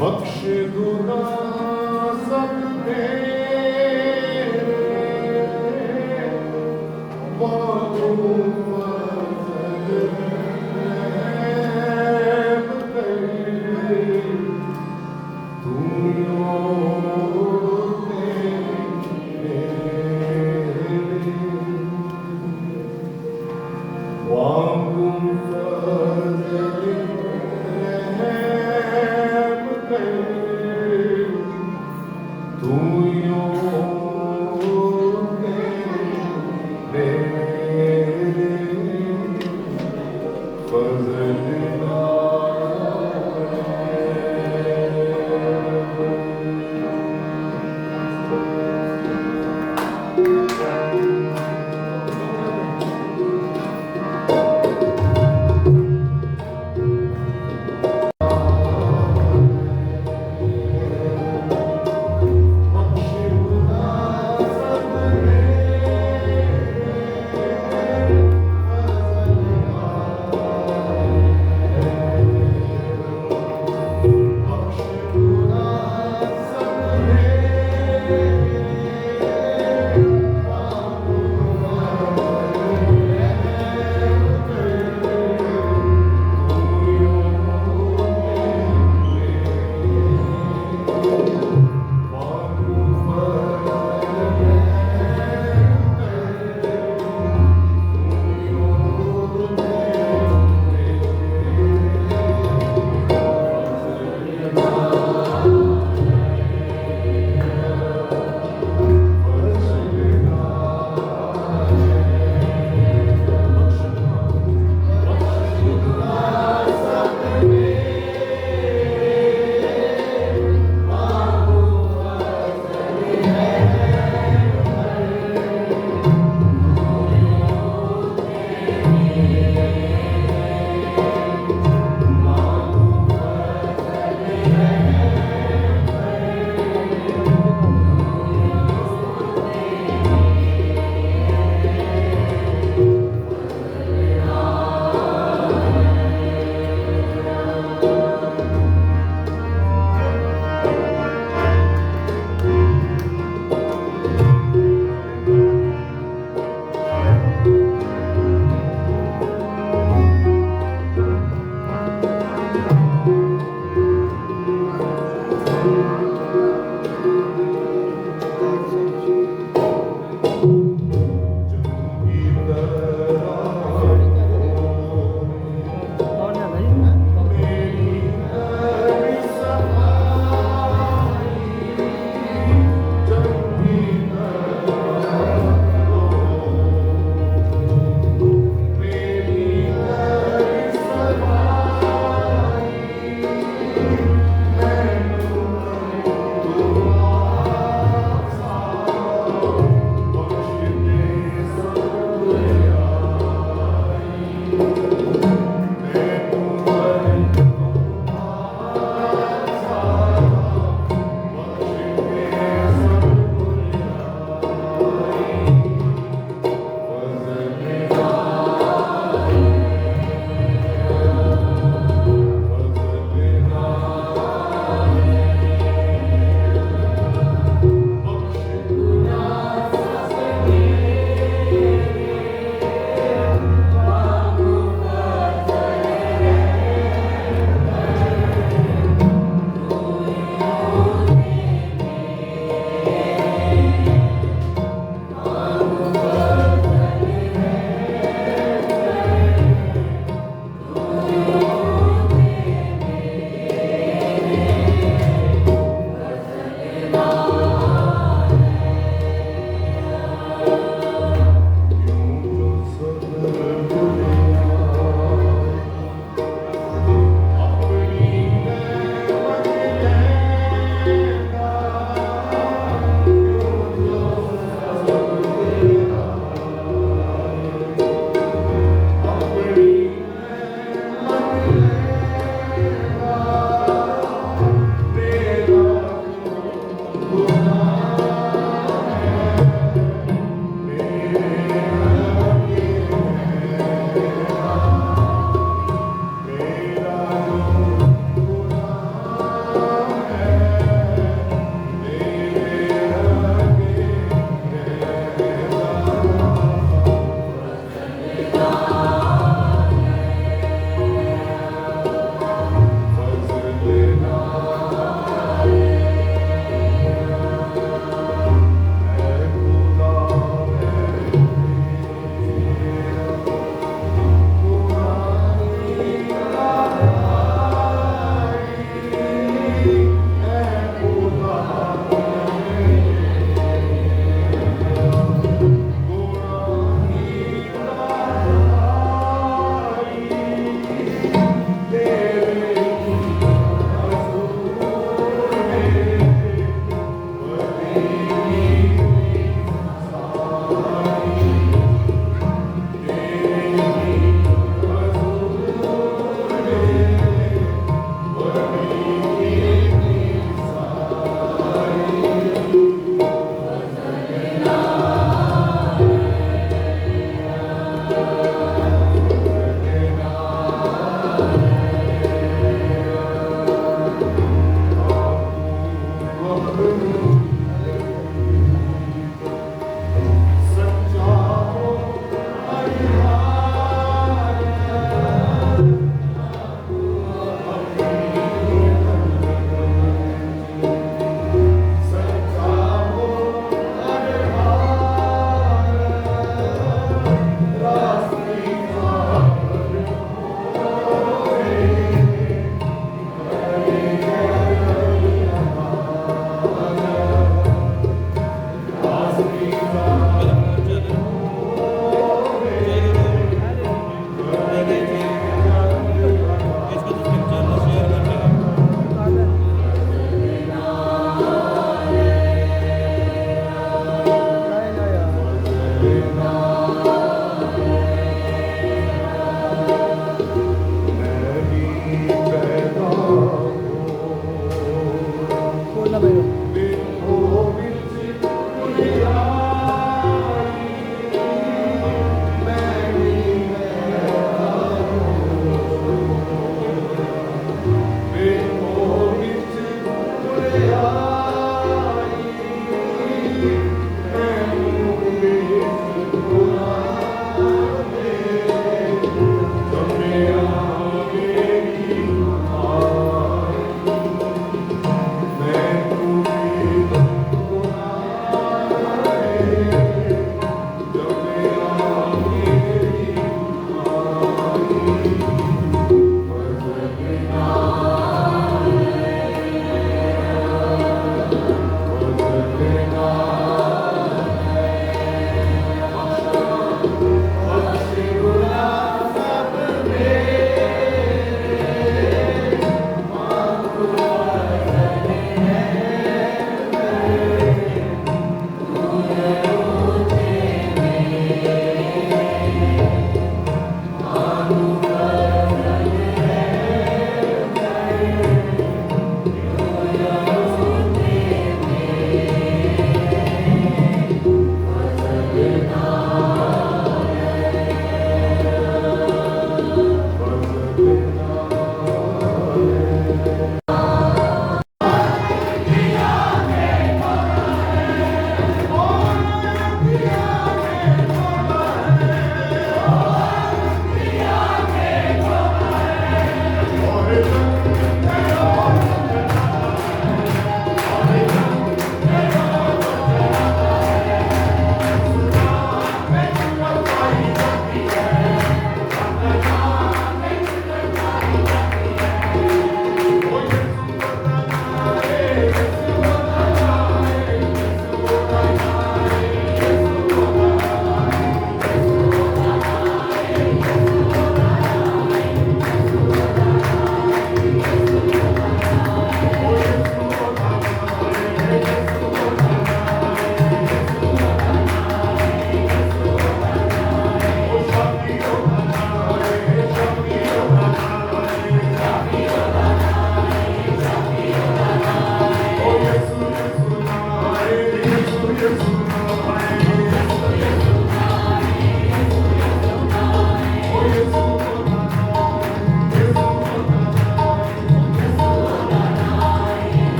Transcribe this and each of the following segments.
बख्श गुनाह सब मेरे, मालूम फज़ल रहम कर, तू यों वांगुम फज़ल रहम कर, तू यों मेरे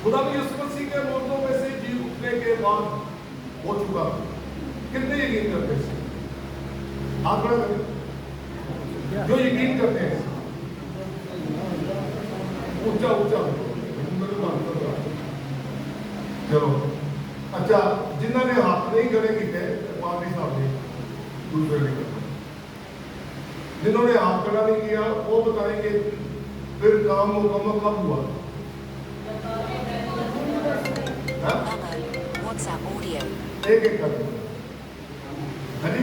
खुदा भी यीशु मसीह के मुर्दों में से जी उठने के बाद हो चुका। कितने यकीन करते हैं? हाथ बड़ा करें जो यकीन करते हैं। ऊंचा ऊंचा चलो। अच्छा, जिन्होंने हाथ नहीं खड़े किए पार्टी साहब ने दूसरे नहीं, जिन्होंने हाथ खड़ा नहीं किया वो बताएंगे फिर काम मुकम्मल कब हुआ? WhatsApp audio. एक एक करके हाँ जी,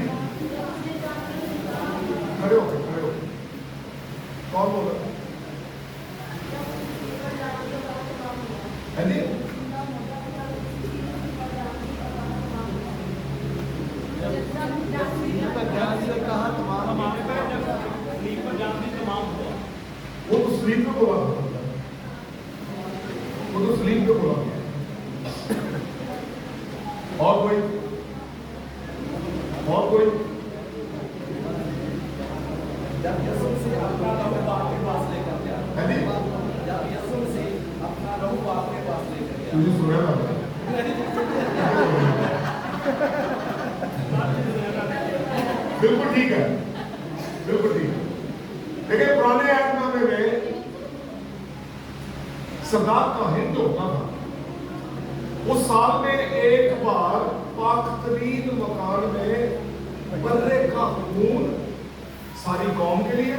खड़े हो खड़े हो। कौन बोल रहा है? हाँ जी, वो तो स्लीप पे बोला, वो तो स्लीप पे बोला। और कोई जब यीशु से अपना लहू आपके पास लेकर गया, है नी? जब यीशु से अपना लहू आपके पास लेकर गया, तुझे सुना ना? बिल्कुल ठीक है, बिल्कुल ठीक है। देखिए पुराने ऐतनामे में सरदार का हिंद होता था। उस साल में एक बार पाक-तरीन मकान में बर्रे का खून सारी कौम के लिए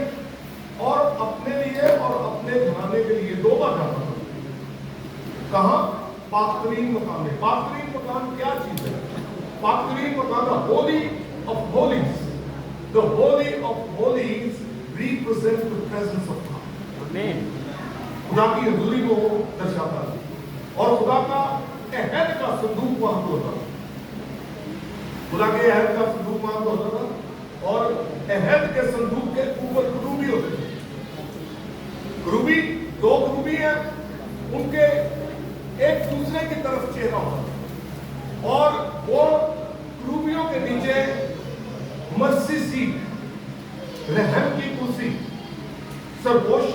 और अपने लिए और अपने घराने के लिए दो बार जाता था। कहां? पाक-तरीन मकान में। पाक-तरीन मकान क्या चीज है? पाक-तरीन मकान the Holi of Holis. The Holi of Holis represent the presence of God. आमीन। खुदा की हजूरी को दर्शाता है और खुदा का अहद का संदूक वहां पर होता था। खुदा के अहद का संदूक वहां पर होता था और अहद के संदूक के ऊपर करूबी होते थे। करूबी, दो करूबी हैं, उनके एक दूसरे की तरफ चेहरा होता था और वो करूबियों के नीचे मर्सी सीट, रहम की कुर्सी, सरपोश,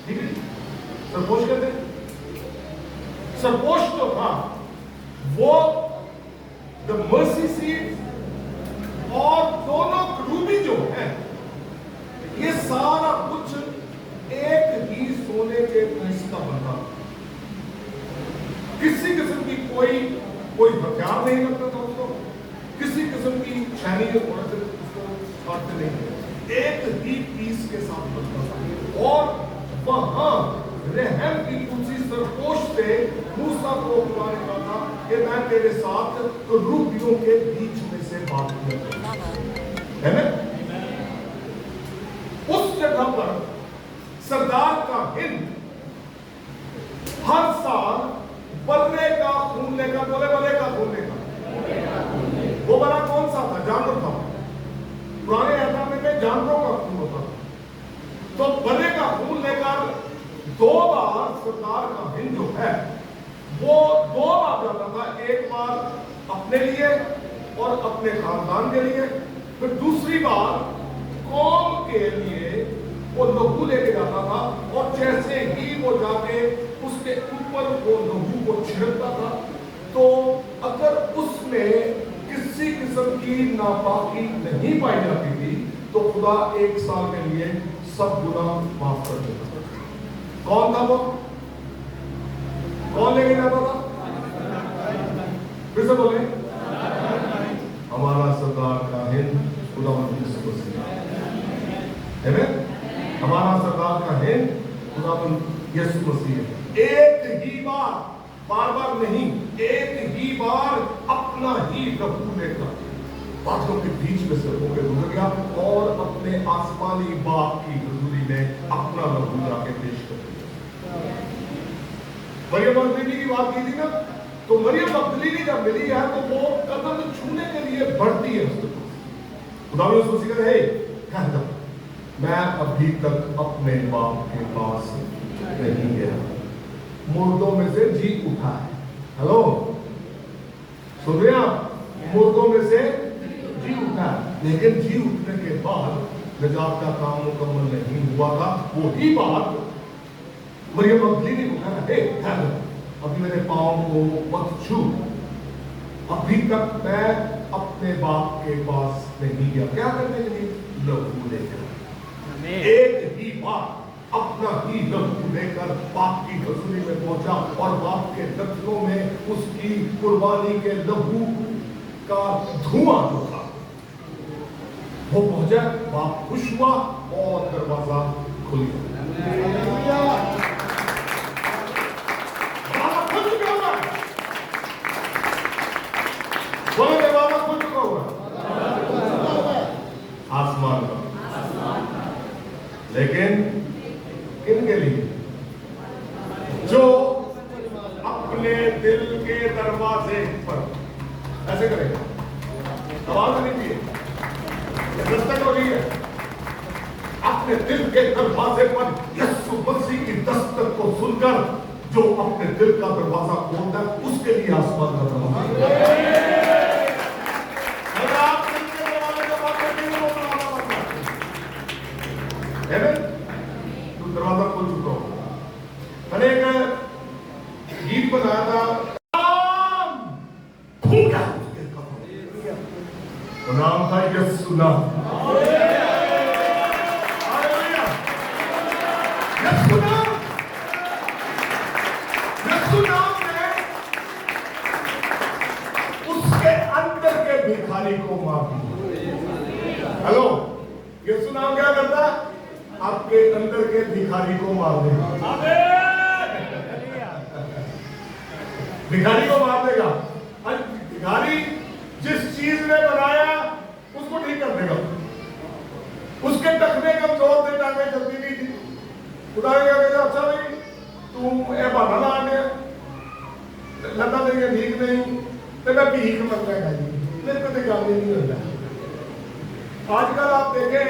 ठीक है, सरपोश कहते हैं। सरपोश तो था वो द मर्सी सीट और दोनों करूबी जो है, ये सारा कुछ एक ही सोने के पीस का बनता। किसी किस्म की कोई हथियार नहीं लगता था उसको, किसी किस्म की छानी उसको काटते नहीं, एक ही पीस के साथ बनता था। और वहां रहम की कुर्सी सरपोश से मूसा को खुदा ने कहा था कि मैं तेरे साथ करूबियों के बीच में से बात करूंगा, है ना? उस जगह पर सरदार का हिंद हर साल बर्रे का खून लेकर, बोले बर्रे का खून लेकर, वो बड़ा कौन सा था? जानवर था। पुराने ऐतनामे में जानवरों का खून होता था, तो बर्रे का खून लेकर दो बार सरदार का हिंद जो है वो दो बार जाता था। एक बार अपने लिए और अपने खानदान के लिए, फिर दूसरी बार कौम के लिए वो लहू लेके जाता था। और जैसे ही वो जाके उसके ऊपर वो लहू को छिड़कता था, तो अगर उसमें किसी किस्म की नापाकी नहीं पाई जाती थी तो खुदा एक साल के लिए सब गुनाह माफ कर देता था। कौन था वो? कौन लेके जाता था? फिर से बोले, हमारा सरदार का हिंद खुदा यीशु मसीह है। हमारा सरदार का हिंद खुदा यीशु मसीह। एक ही बार, बार बार नहीं, एक ही बार अपना ही लहू लेकर बादलों के बीच में से होकर गुजर गया और अपने आसमानी बाप की हजूरी में अपना लहू जाके पेश कर दिया। मरियम मगदलीनी की बात की थी ना, तो मरियम मगदलीनी जब मिली है तो वो कदम छूने के लिए बढ़ती है उसके पास। खुदा यीशु मसीह कहते हैं, मैं अभी तक अपने बाप के पास नहीं गया, मुर्दों में से जी उठा है। हेलो, सुन रहे आप? मुर्दों में से जी उठा है, लेकिन जी उठने के बाद निजात का काम मुकम्मल नहीं हुआ था। वो ही बात मरियम मगदलीनी को कहना है, मेरे पाँव को मत छू, अभी तक मैं अपने बाप के पास नहीं गया। क्या करने के लिए? लहू लेकर। एक ही बार अपना ही लहू लेकर बाप की हजूरी में पहुंचा और बाप के नथनों में उसकी कुर्बानी के लहू का धुआं जो था वो पहुंचा। बाप खुश हुआ और दरवाजा खुल गया। दरवाजा खुल चुका हुआ है। बोलो दरवाजा खुल चुका हुआ है आसमान का। लेकिन किनके लिए? जो अपने दिल के दरवाजे पर ऐसे करेगा। आवाज नहीं दिए, दस्तक हो रही है। अपने दिल के दरवाजे पर यीशु मसीह की दस्तक को सुनकर जो अपने दिल का दरवाजा खोलता है उसके लिए आसमान का दरवाजा। अगर आप दिल के दरवाजे का बात करते हैं वो दरवाजा बंद है। तो दरवाजा खुल चुका हो। मैंने एक गीत बनाया था, वो नाम था यीशु नाम। यीशु नाम, यीशु नाम ने उसके अंदर के भिखारी को माफ किया। हेलो, यीशु नाम क्या करता? आपके अंदर के भिखारी को मार देगा। भिखारी को मार देगा। भिखारी जिस चीज ने बनाया उसको ठीक कर देगा। उसके टखने कमजोर थे, टांगे चलती नहीं थी। खुदा ने क्या कहता? अच्छा भाई तू ए बहाना ला गया, लता तेरी ठीक नहीं तो मैं भीख मंगना खाई, मेरे को तो काम नहीं होता। आजकल आप देखें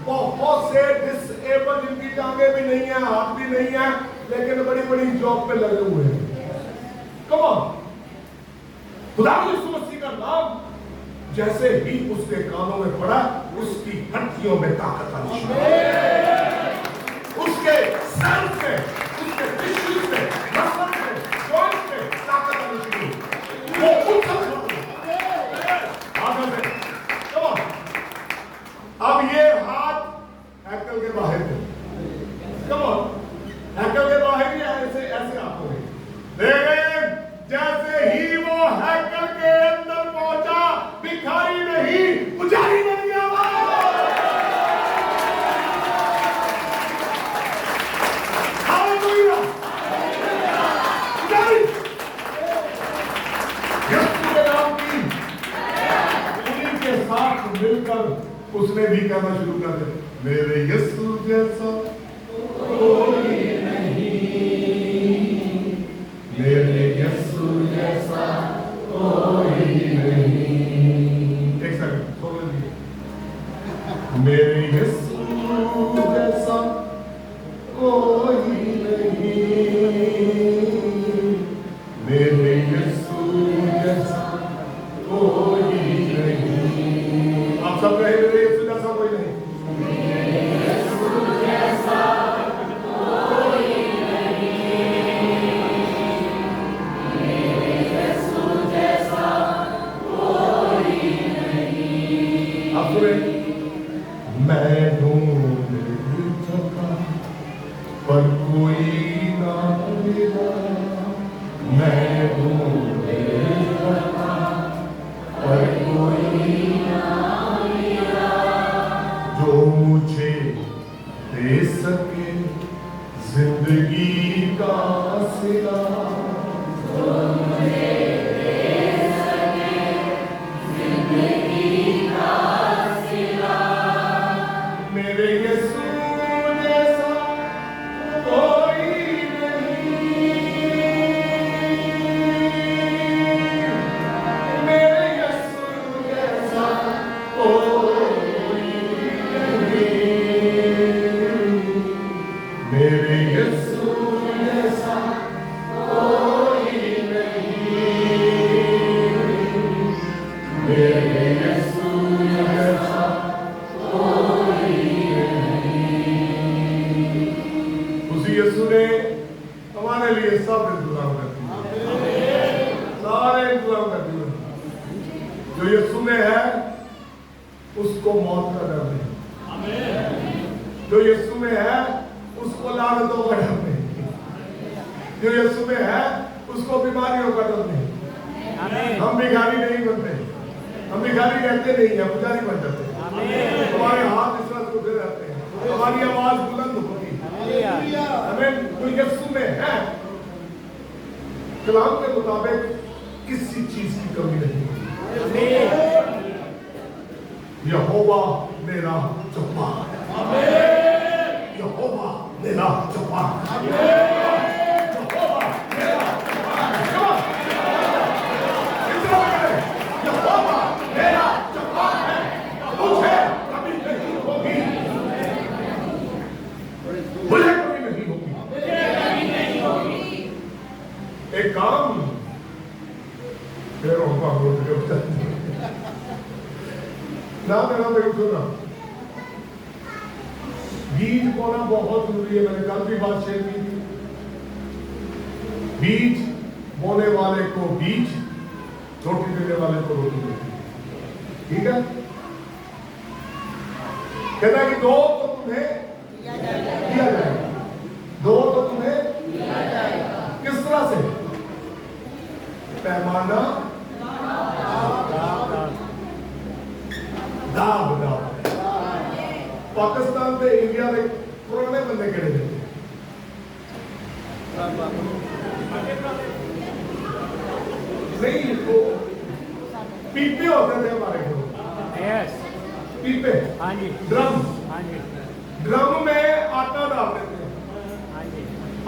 बहुत से डिसेबल, जिनकी टांगे भी नहीं है, हाथ भी नहीं है, लेकिन बड़ी बड़ी जॉब पे लगे हुए हैं। कम ऑन, खुदा यीशु मसीह का नाम जैसे ही उसके कानों में पड़ा उसकी हड्डियों में ताकत आई, उसके सेल से, उसके टिश्यू से, मसल से, जॉइंट से ताकत आनी शुरू हुई। वो उछल आगे से। कम ऑन, अब ये हाथ हैकल के बाहर थे। कम ऑन, हैकल के बाहर ही ऐसे ऐसे आप हो गए। लेकिन जैसे ही वो हैकल के अंदर पहुंचा, भिखारी नहीं पुजारी बन गया। हालेलुया, पुजारी यीशु के नाम की उन्हीं के साथ मिलकर उसने भी कहना शुरू कर दिया, मेरे यीशु जैसा कोई नहीं, मेरे यीशु जैसा कोई नहीं। एक सेकंड बोल लीजिए, मेरे यीशु जैसा कोई नहीं, मेरे यीशु जैसा कोई नहीं। आप सब कहे मेरे यीशु जैसा कोई नहीं। मैं ढूंढ थका पर कोई ना मिला, मैं ढूंढ थका पर कोई ना मिला, जो मुझे दे सके जिंदगी का सिला, जो मुझे दे सके जिंदगी का सिला, मेरे यीशु जैसा कोई नहीं, मेरे यीशु जैसा कोई नहीं, मेरे यीशु जैसा कोई नहीं। सारे इंतजाम कर दिए। जो यीशु में है उसको मौत का डर नहीं, जो यीशु में है उसको लानतों का डर नहीं, जो यीशु में है उसको बीमारियों का डर नहीं। हम भिखारी नहीं बनते, हम भिखारी रहते नहीं है, पुजारी बन जाते हैं। हमारे हाथ इस तरह उठे रहते हैं, हमारी आवाज बुलंद होगी। हमें कोई यीशु में है, कलाम के मुताबिक किसी चीज की कमी नहीं होगी। यहोवा मेरा चौपाल, यहोवा मेरा चौपाल, यहोवा मेरा चौपाल, यहोवा मेरा चौपाल है, मुझे कभी नहीं होगी, मुझे कभी नहीं होगी। एक काम फिर होगा ना मेरा भाई सुना, बीज बोना बहुत जरूरी है। मैंने कल भी बात शेयर की थी। बीज बोने वाले को बीज, रोटी देने वाले को रोटी देती, ठीक है। कहता है कि दो तो तुम्हें दिया जाएगा, दो तो तुम्हें दिया जाएगा। किस तरह से? पैमाना दाब दाब। पाकिस्तान से इंडिया में पुराने बंदे केड़े थे? नहीं, वो पीपे होते थे हमारे घर। यस, पीपे, हाँ जी, ड्रम, हाँ जी, ड्रम में आटा डालते थे। हाँ जी।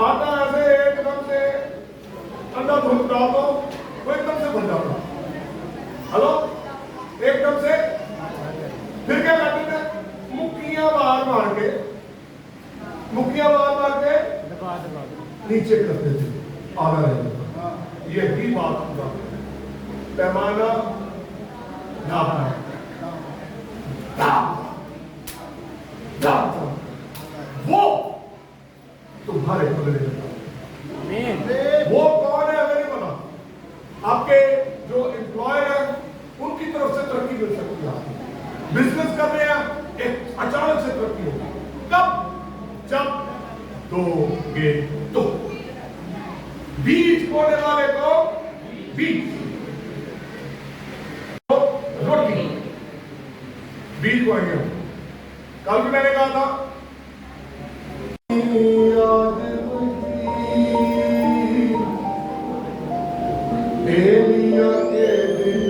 आटा ऐसे एकदम से अंडा धुल डाल दो, वो एकदम से भर जाता। हेलो, एकदम से। फिर क्या करते थे? मुक्कियां मार के, मुक्कियां मार के दबा दबा नीचे करते थे, आधा रह जाता। यही बात हुआ, पैमाना नापना, वो तुम्हारे बदले देता। वो कौन है हमें नहीं पता। आपके जो एम्प्लॉयर है उनकी तरफ से तरक्की मिल सकती है। आपको बिजनेस कर रहे हैं, एक अचानक से तरक्की होगी। कब? जब दोगे तो। बीज बोने वाले को बीज, तो रोटी, बीज बोएंगे। कल भी मैंने कहा था एलिया के दिल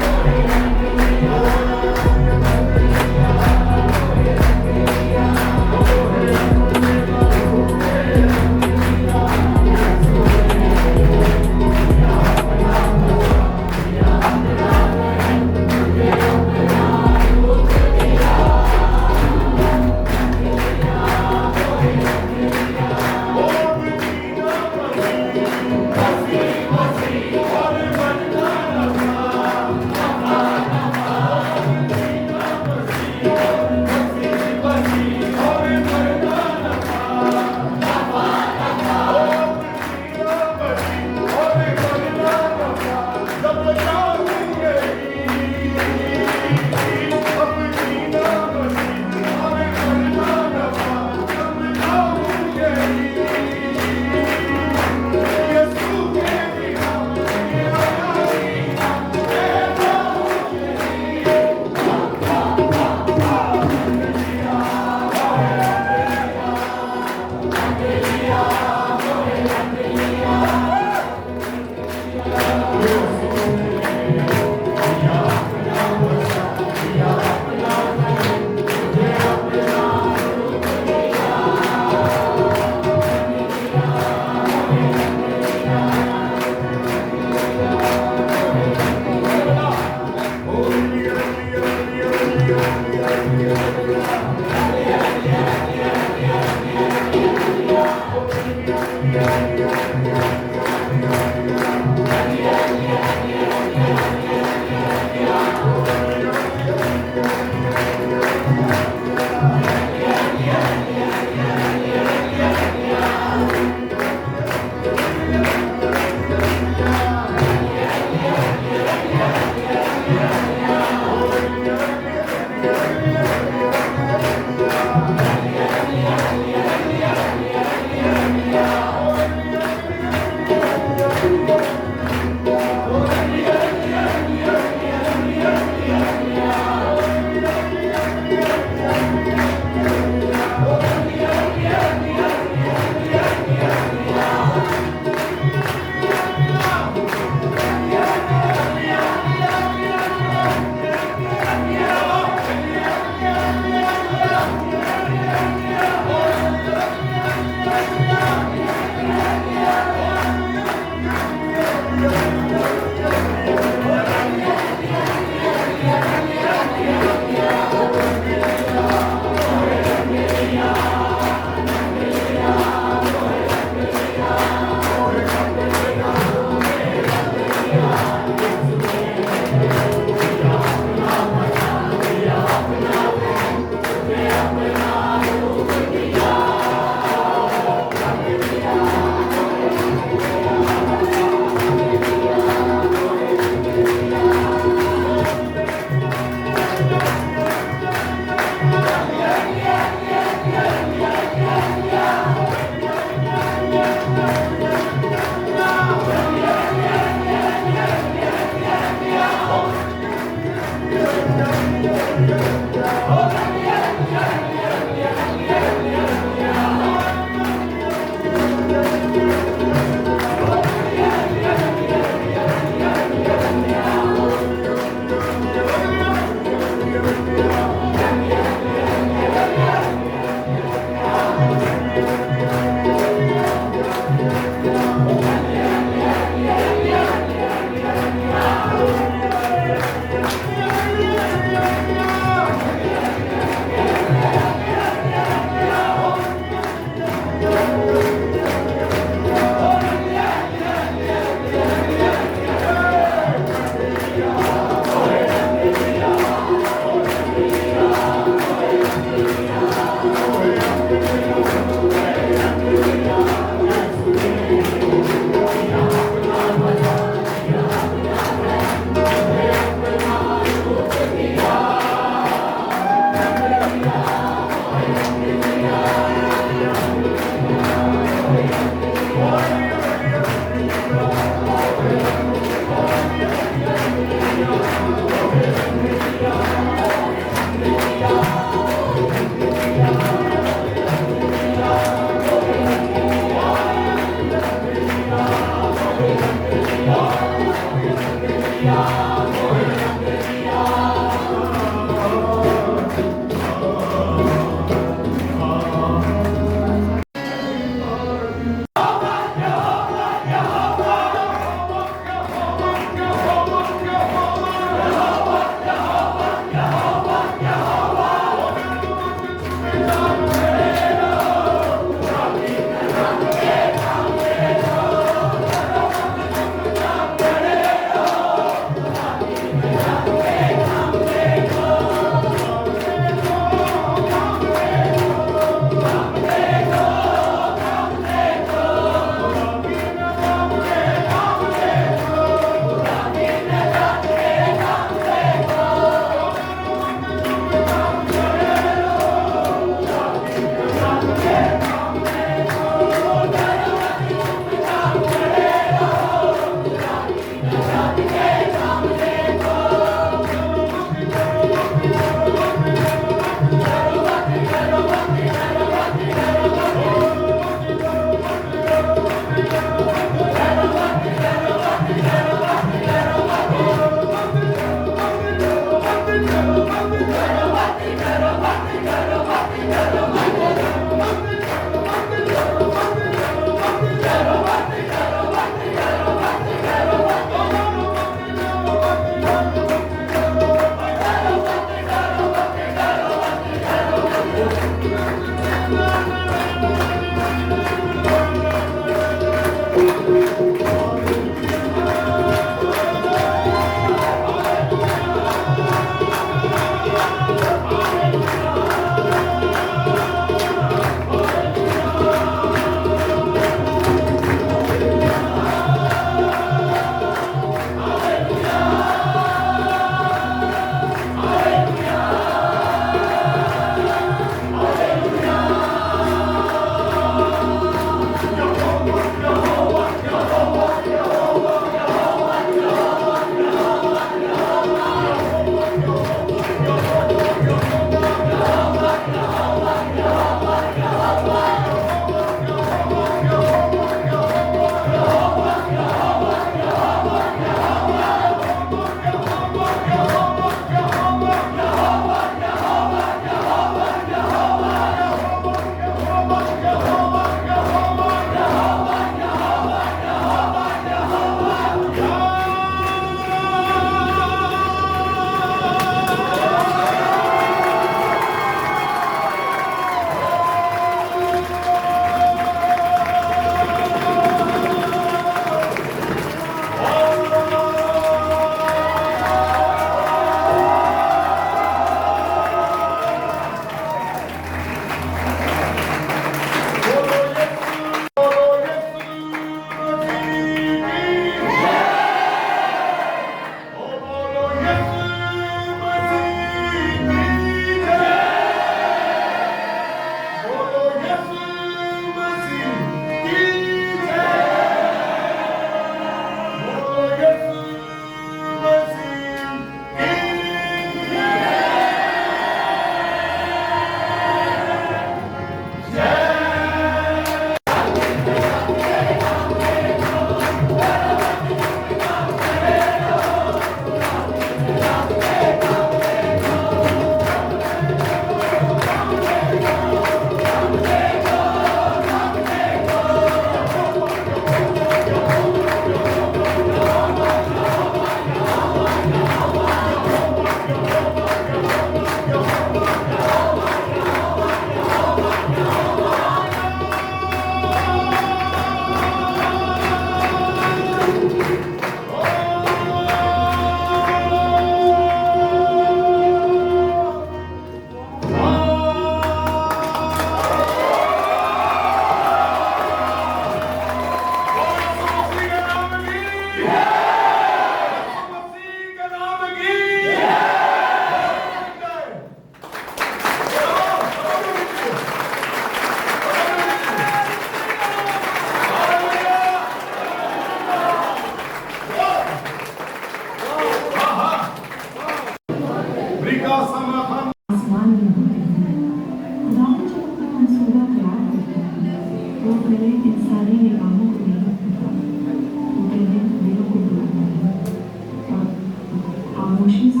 खामोशी से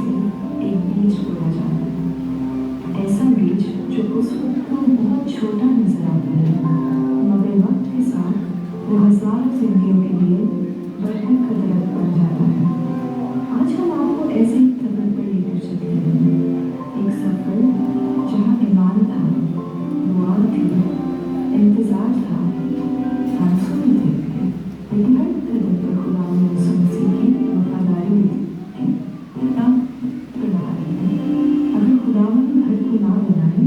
एक बीज बोया जाता है। ऐसा बीज जो उस वक्त को बहुत छोटा नजर आता है, मगर वक्त के साथ वो हजारों जिंदगियों के लिए बढ़कर कदरत बन जाता है। आज हम आपको ऐसे ही सफर पर लेकर चलते हैं, एक सफर जहाँ ईमान था, दुआ थी, इंतजार था, आंसू थे, लेकिन हर कदम पर खुदा ने मसीह की वफादारी थी। अगर खुदावन घर को ना बनाए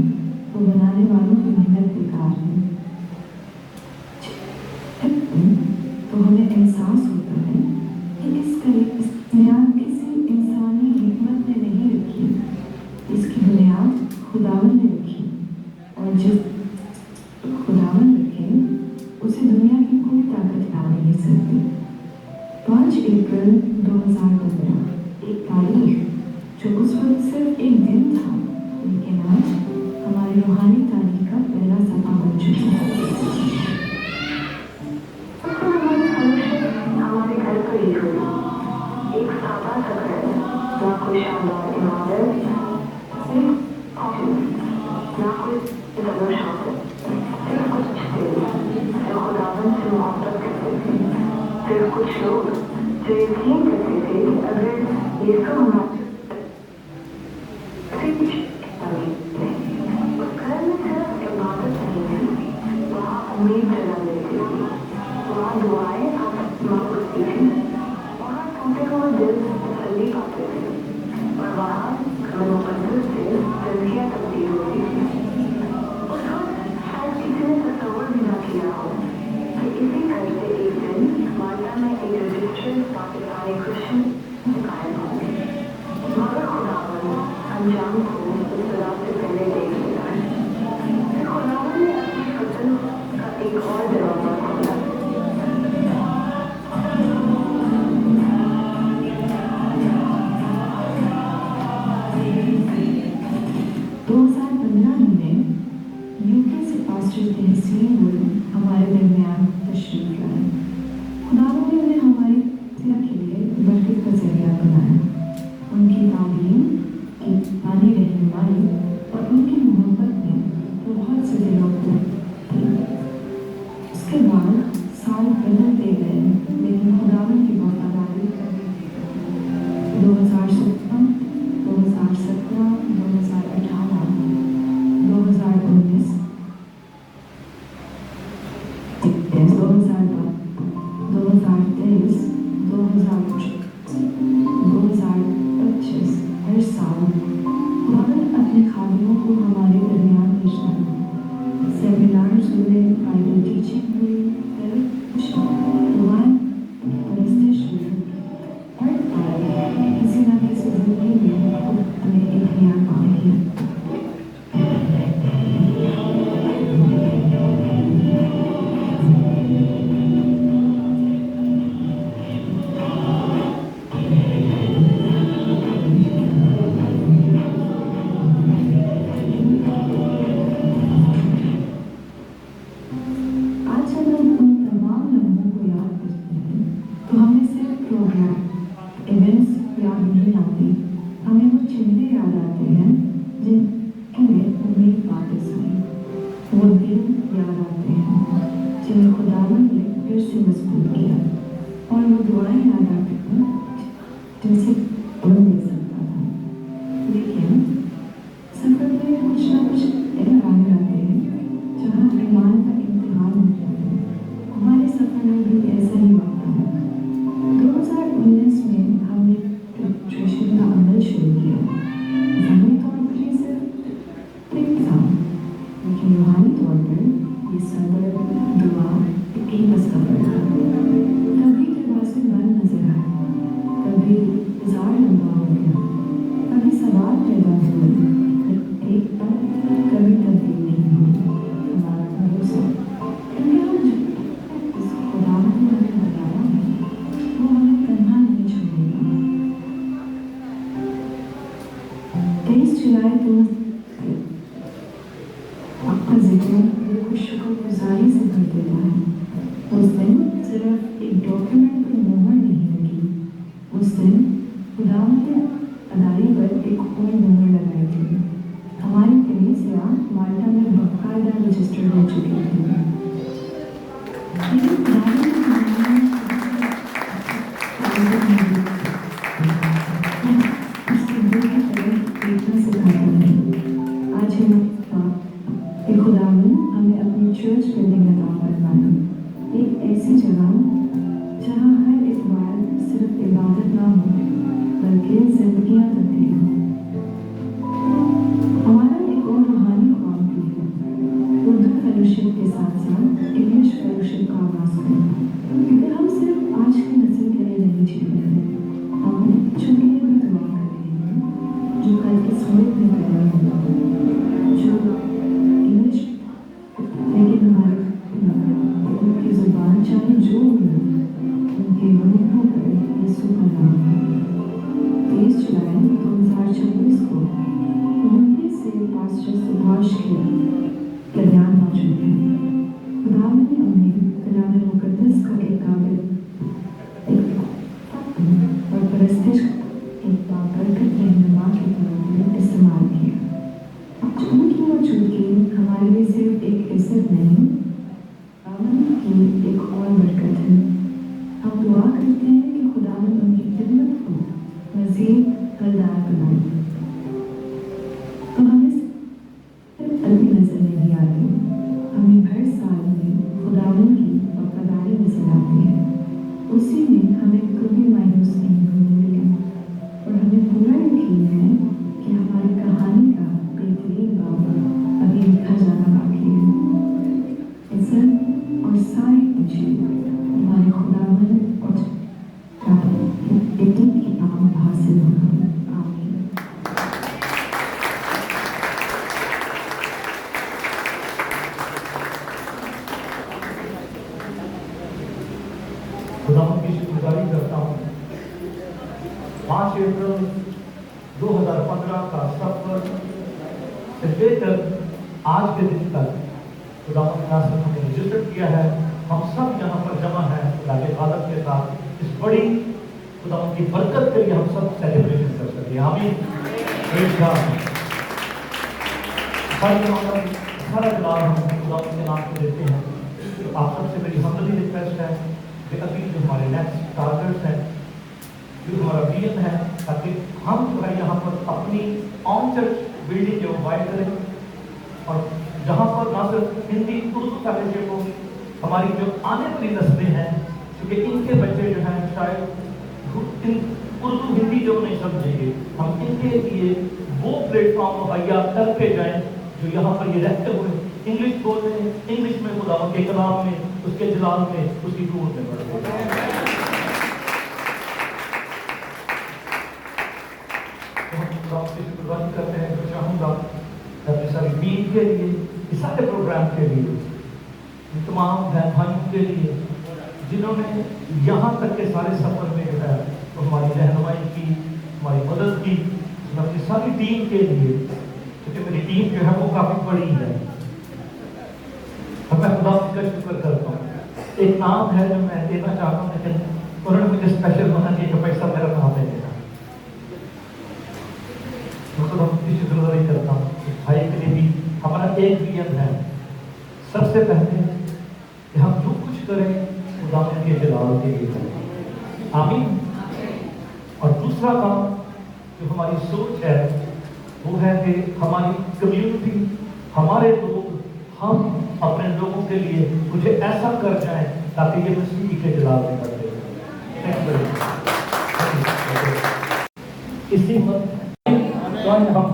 तो बनाने वालों की मेहनत बेकार है। तो हमें एहसास होता है कि इस बुनियाद किसी इंसानी हिकमत ने नहीं रखी, इसकी बुनियाद खुदावन ने रखी, और जिस खुदावन रखे उसे दुनिया की कोई ताकत ला नहीं सकती। 5 अप्रैल 2015 एक तारीख जो उस वक्त सिर्फ एक दिन था, लेकिन आज हमारी रूहानी तारीख का पहला सफा बन चुका है। हमारे घर पर ही हुई एक सादा सा घर, ना कोई शानदार इमारत, सिर्फ ऑफिस, ना कोई जबर शौक, सिर्फ कुछ जो खुदावन से मोहब्बत करते थे, सिर्फ कुछ लोग जो यकीन करते थे कि अगर यीशु हमारे उस घर में सिर्फ इबादत नहीं थी, वहाँ उम्मीद जगा देती थी, वहाँ दुआएं मांग होती थी, वहाँ टूटे हुए दिल तसल्ली पाते थे, और वहाँ मुकद्दस से जिंदगियाँ तब्दील होती थी। उस वक्त शायद किसी ने तस्वर भी ना किया हो कि इसी घर से एक दिन माल्टा में एक रजिस्टर्ड पाकिस्तानी क्रिश्चियन कायम होंगे, मगर खुदावन अंजाम को उस रात से पहले देख लिया है। फिर खुदावन ने अपनी फसल का एक और दरवाजा खोला। 2015 में यूके से पास्टर तहसीन हमारे दरमियान तशरीफ लाए। खुदावन ने उन्हें हमारी सेवा के लिए बरकत का जरिया बनाया। उनकी तालीम की पानी रहनुमाई और उनकी मोहब्बत में बहुत से दिलों को थी। उसके बाद साल बदलते गए, लेकिन खुदावन की वफादारी 2016, 2017, 2018, 2019, 2023, 2025, हर साल खुदावन अपने खादिमों को हमारे दरमियान भेजता है। सेमिनार्स हुए, बाइबल टीचिंग हुई, दुआएं परस्तिश हुई, हर बार किसी न किसी जिंदगी में हमें एक नया काम किया। आज जब हम उन तमाम लम्हों को याद करते हैं तो हमें सिर्फ प्रोग्राम इवेंट्स याद नहीं आते, हमें वो चेहरे याद आते हैं जिनमें उम्मीद वापस आई, वो दिन याद आते हैं जिन्हें खुदावन ने फिर से मजबूत किया, और वो दुआएं याद आती हैं जिनसे कोई मिल सकता था। लेकिन सफर में कुछ ना कुछ इम्तिहान आते हैं जहाँ ईमान का इम्तिहान होता है। हमारे सफर में भी ऐसा ही वक्त है। 2019 में हमने ट्रेशन का अमल शुरू किया। ज़ाहिरी तौर पर ये सिर्फ एक था, लेकिन रूहानी तौर पर ये सब्र, दुआ, यकीन का सफर था। कभी दरवाजे बंद नजर आए, कभी इंतजार लंबा हो गया, कभी सवाल पैदा हुए, एक बार कभी तब्दील नहीं हुई। हमारा भरोसा क्योंकि हम इस खुदावन ने हमें बताया है, वो हमें तन्हा नहीं छोड़ेगा। 23 जुलाई 2000 आपका जिक्र दिल को शुक्रगुजारी से भर देता है। उस दिन सिर्फ एक डॉक्यूमेंट पर मोहर नहीं लगी, उस दिन खुदावन ने खदानी पर एक और मोहर लगाई थी। हमारी कलीसिया माल्टा में बाकायदा रजिस्टर्ड हो चुकी थी। लेकिन खुदावन की कहानी उसके दिल की तरफ देखना सिखाता है। आज हम कि खुदावन हमें अपनी चर्च बिल्डिंग अता फरमाए, एक ऐसी जगह जहाँ हर इतवार सिर्फ इबादत ना हो बल्कि जिंदगियाँ तब्दील हों। हमारा एक और रूहानी ख्वाब भी है, उर्दू फेलोशिप के साथ साथ इंग्लिश फेलोशिप का आगाज करना, क्योंकि हम सिर्फ आज की नस्ल के लिए नहीं जी रहे हैं, हम बच्चों के लिए भी दुआ कर रहे हैं जो कल के सूरत में पैदा होगा, जो इंग्लिश लेकिन हमारे उनकी जुबान चाहे जो भी हो उनके मुंहों पर यीशु का नाम है। 30 जुलाई 2026 को मुंबई से पास्टर सुभाष के कल्याण मौजूद है। खुदावन ने उन्हें कलाम मुकद्दस का एक काबिल और परस्तिश एक बाबरकत रहनुमा के तौर पर इस्तेमाल किया। उनकी मौजूदगी हमारे लिए सिर्फ एक इज्जत नहीं, खुदावन की एक और बरकत है। हम दुआ करते हैं कि खुदावन उनकी खिदमत को मज़ीद फलदार बनाए। तो हमें सिर्फ अभी नजर नहीं आती, हमें हर साल में खुदावन की वफादारी नजर आती है। उसी में हमें कभी मायूस नहीं होने मिले और हमें पूरा यकीन है कि हमारी कहानी का बेहतरीन बाब अभी लिखा जाना बाकी है। इज्जत और सारी खुशी हमारे खुदावन और एक की आम हासिल होगा। आमीन। खुदावन की शुक्रगुजारी करता हूँ। 5 अप्रैल 2015 का सफर से लेकर आज के दिन तक खुदावन ने हमें रजिस्टर किया है। हम सब यहाँ पर जमा हैं खुदा के आदत के साथ इस बड़ी खुदावन की बरकत के लिए हम सब सेलिब्रेशन कर सकते हैं। आमीन। Praise God. सारा जवाब हम खुदावन के नाम को देते हैं। तो आप सबसे मेरी हम्बली रिक्वेस्ट है कि अभी जो हमारे नेक्स्ट टारगेट्स हैं, जो हमारा विजन है, ताकि हम जो है यहाँ पर अपनी ऑन चर्च बिल्डिंग जो वाइड करें और जहाँ पर ना सिर्फ हिंदी उर्दू फेलोशिप हो, हमारी जो आने वाली नस्लें हैं, क्योंकि इनके बच्चे जो हैं शायद उर्दू हिंदी जो नहीं समझेंगे, हम इनके लिए वो प्लेटफॉर्म मुहैया करके जाएं जो यहाँ पर ये रहते हुए इंग्लिश बोल रहे हैं, इंग्लिश में खुदावन के कलाम में, उसके जलाल में, उसकी टूर में बढ़ रहे हैं। तो हम आपसे शुक्रगुजारी करते हैं। तो चाहूँगा अपनी सारी टीम के लिए, इस सारे प्रोग्राम के लिए, तमाम बहन भाइयों के लिए जिन्होंने यहाँ तक के सारे सफर में जो है तो हमारी रहनुमाई की, हमारी मदद की, अपनी सारी टीम के लिए, क्योंकि मेरी टीम जो है वो काफ़ी बड़ी है। अब मैं खुदा का शुक्र करता हूँ। एक नाम है जो मैं देना चाहता हूँ, लेकिन उन्होंने मुझे स्पेशल मना किया कि पैसा मेरा नाम है देना। तो खुदा की शुक्रगुजारी करता हूँ। भाई के लिए भी हमारा एक विजन है, सबसे पहले कि हम जो कुछ करें खुदा के जलाल के लिए करें। आमीन। और दूसरा काम जो हमारी सोच है वो है कि हमारी कम्युनिटी, हमारे लोग, हम अपने लोगों के लिए कुछ ऐसा कर जाएं ताकि ये मसीह के जलाल में कर दे। इसी मत हम